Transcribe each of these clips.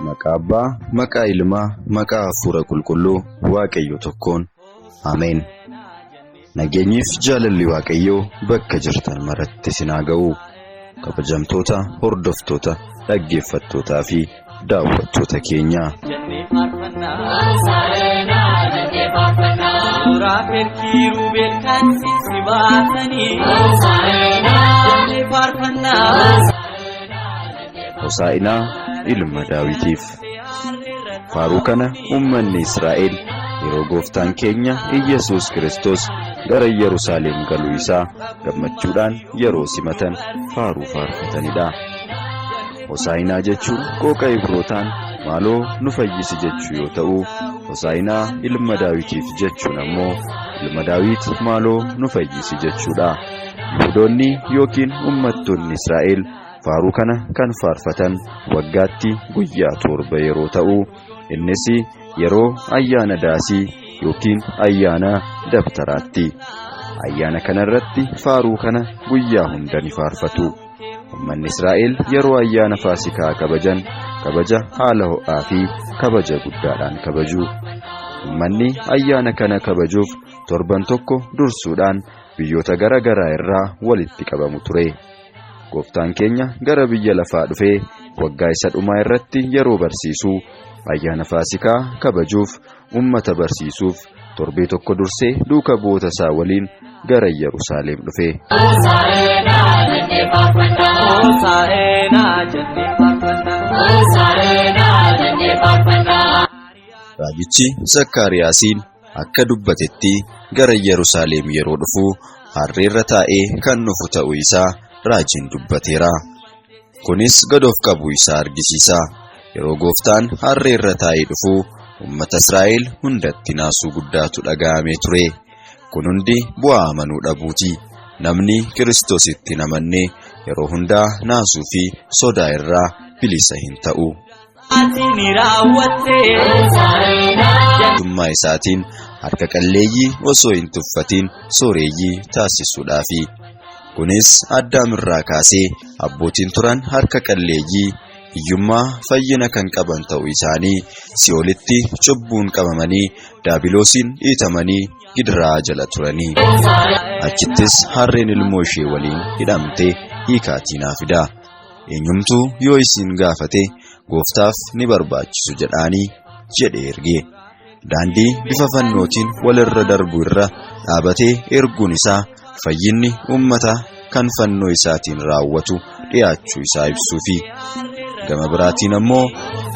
Maqaa Abbaa, maqaa Ilmaa, maqaa Hafuura Qulqulluu, Waaqayyo tokkoon. Ameen. Nageenyiif jaalalli Waaqayyoo bakka jirtan maratti isin haa ga'u. Kabajamtoota, hordoftoota, dhaggeeffattootaa fi daawwattoota keenya. Hosaa'inaa ilma Daawitiif. Faaruu kana uummanni Israa'el yeroo gooftaan keenya Iyyasuus Kiristoos gara Yerusaalem galuu isaa gammachuudhaan yeroo simatan faaruu faarfatanidha. Hosaa'inaa jechuun qooqa Ibrootaan maaloo nu fayyisi jechuu yoo ta'u, Hosaa'inaa ilma Daawitiif jechuun ammoo ilma Daawit maaloo nu fayyisi jechuudha. Yihuudoonni yookiin uummattoonni Israa'el faaruu kana kan faarfatan waggaatti guyyaa 7 yeroo ta'u, innis yeroo ayyaana Daasii yookiin ayyaana Dabtaraatti. Ayyaana kanarratti faaruu kana guyyaa hunda ni faarfatu. Uummanni Israa'el yeroo ayyaana Faasikaa kabajan kabaja haala ho'aa fi kabaja guddaadhaan kabaju. Uummanni ayyaana kana kabajuuf torban tokko dursuudhaan biyyoota gara garaa irraa walitti qabamu ture. Gooftaan keenya gara biyya lafaa dhufee waggaa isa dhumaa irratti yeroo barsiisu ayyaana Faasikaa kabajuuf ummata barsiisuuf torbee tokko dursee duuka bu'oota isaa waliin gara Yerusaalem dhufe. Raajichi Zakkaariyaasiin akka dubbatetti gara Yerusaalem yeroo dhufu harreerra taa'ee kan nufu ta'uu isaa raajiin dubbateera. Kunis gadoof qabu isaa argisiisa. Yeroo gooftaan harreerra taa'ee dhufu ummata Israa'el hundatti naasuu guddaatu dhaga'amee ture. Kun hundi bu'aa amanuu dhabuuti. Namni Kiristoositti namanne yeroo hundaa naasuu fi sodaa irraa bilisa hin ta'u. Mootummaa isaatiin harka qalleeyyii osoo hin tuffatiin sooreyyii taasisuudhaafi. Kunis Addaamirraa kaasee abbootiin turan harka qalleeyyii hiyyummaa fayyina kan qaban ta'uu isaanii Si'oolitti cubbuun qabamanii Daabiloosiin dhiitamanii gidiraa jala turanii. Achittis harreen ilmoo ishee waliin hidhamte hiikaatii naa fida. Eenyumtuu yoo isin gaafate gooftaaf ni barbaachisu jedhaanii jedhee erge. Daandii bifa fannootiin walirra darbu irra dhaabatee erguun isaa fayyinni ummata kan fannoo isaatiin raawwatu dhiyaachuu isaa ibsuufi. Gama biraatiin ammoo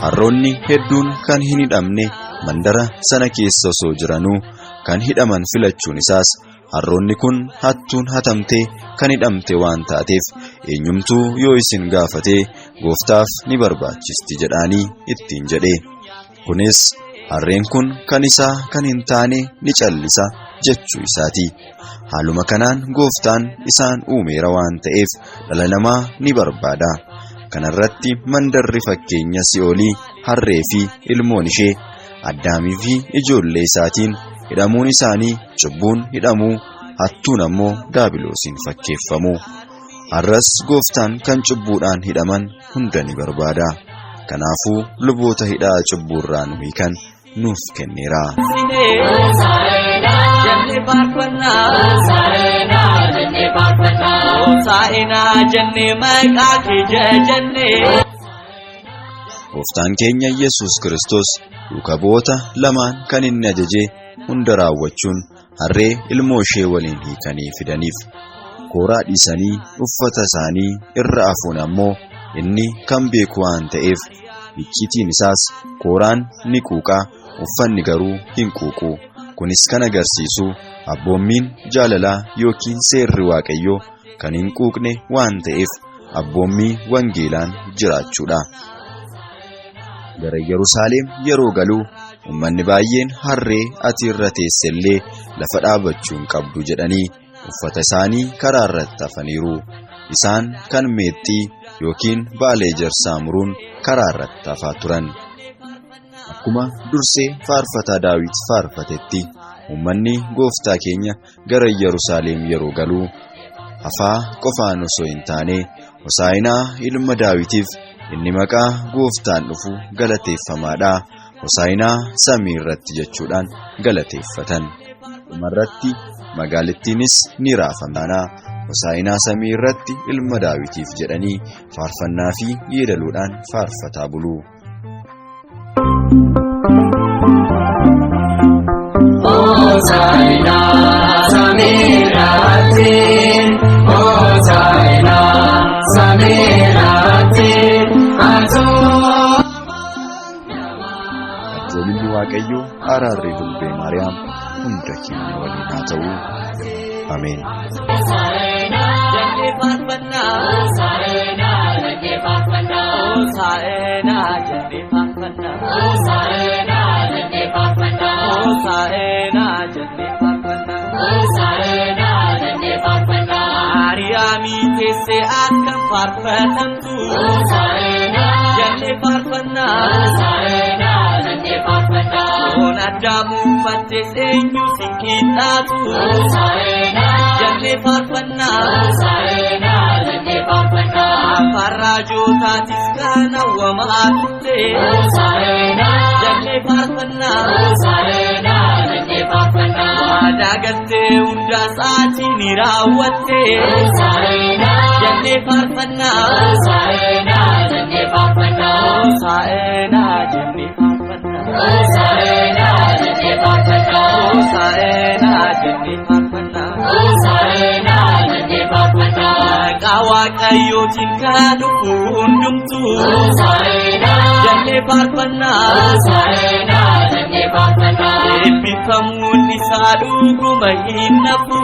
harroonni hedduun kan hin hidhamne mandara sana keessa osoo jiranuu kan hidhaman filachuun isaas harroonni kun hattuun hatamtee kan hidhamte waan taateef eenyumtuu yoo isin gaafate gooftaaf ni barbaachisti jedhaanii ittiin jedhe. Kunis harreen kun kan isaa kan hin taane ni callisa jechuu isaati. Haaluma kanaan gooftaan isaan uumeera waan ta'eef dhala namaa ni barbaada. Kanarratti mandarri fakkeenya Si'oolii harree fi ilmoon ishee Addaamii fi ijoollee isaatiin hidhamuun isaanii cubbuun hidhamuu, hattuun ammoo Daabiloosiin fakkeeffamu. Har'as gooftaan kan cubbuudhaan hidhaman hunda ni barbaada. Kanaafuu luboota hidhaa cubbuurraa nu hiikan nuuf kenneera. Gooftaan keenya Yesuus Kiristoos duuka bu'oota lamaan kan inni ajaje hunda raawwachuun harree ilmoo ishee waliin hiikanii fidaniif. Kooraa dhiisanii uffata isaanii irra afuun ammoo inni kan beeku waan ta'eef icciitiin isaas kooraan ni quuqaa, uffanni garuu hin quuqu. Kunis kan agarsiisu abboommiin jaalalaa yookiin seerri Waaqayyoo kan hin quuqne waan ta'eef abboommii wangeelaan jiraachuudha. Gara Yerusaalem yeroo galuu uummanni baay'een harree ati irra teessellee lafa dhaabachuu hin qabdu jedhanii uffata isaanii karaa irratti hafaniiru. Isaan kan meexxii yookiin baalee jarsaa muruun karaa irratti hafaa turan. Akkuma dursee faarfataa Daawit faarfatetti uummanni gooftaa keenya gara Yerusaalem yeroo galuu hafaa qofaan osoo hin taane Hosaa'inaa ilma Daawitiif inni maqaa gooftaan dhufu galateeffamaadha. Hosaa'inaa samii irratti jechuudhaan galateeffatan. Dhumarratti magaalattiinis ni raafamana. Hosaa'inaa samii irratti ilma Daawitiif jedhanii faarfannaa fi yeedaluudhaan faarfataa bulu. Hosaa'inaa samii irratti, Hosaa'inaa samii irratti, Ajajni Waaqayyoo araarri dulbee Maariyaam hunda keenya waliin haa ta'u. Ameen. Hosaa'inaa jennee faarfannaa, Hosaa'inaa jennee faarfannaa, Hosaa'inaa jennee faarfannaa, Hosaa'inaa jennee faarfannaa, Hosaa'inaa jennee faarfannaa, Hosaa'inaa jennee faarfannaa. Maariyaamii teessee akkam faarfatamtu, Hosaa'inaa jennee faarfannaa, Hosaa'inaa jennee faarfannaa. Foon Addaamuu uffattes eenyu si qixxaatu, Hosaa'inaa jennee faarfannaa, Hosaa'inaa jennee faarfannaa. Afaan raajotaatis kan hawwamaa turte, Hosaa'inaa jennee faarfannaa, Hosaa'inaa jennee faarfannaa. Waadaa galtee hundaas ati ni raawwatte, Hosaa'inaa jennee faarfannaa, Hosaa'inaa jennee faarfannaa. Hosaa'inaa jennee faarfannaa, Hosaa'inaa jennee faarfannaa, Hosaa'inaa jennee faarfannaa, Hosaa'inaa jennee faarfannaa. Maqaa Waaqayyootiin kan dhufu hundumtu, Hosaa'inaa jennee faarfannaa, Hosaa'inaa jennee faarfannaa. Eebbifamuun isaa dhuguma hin nafu,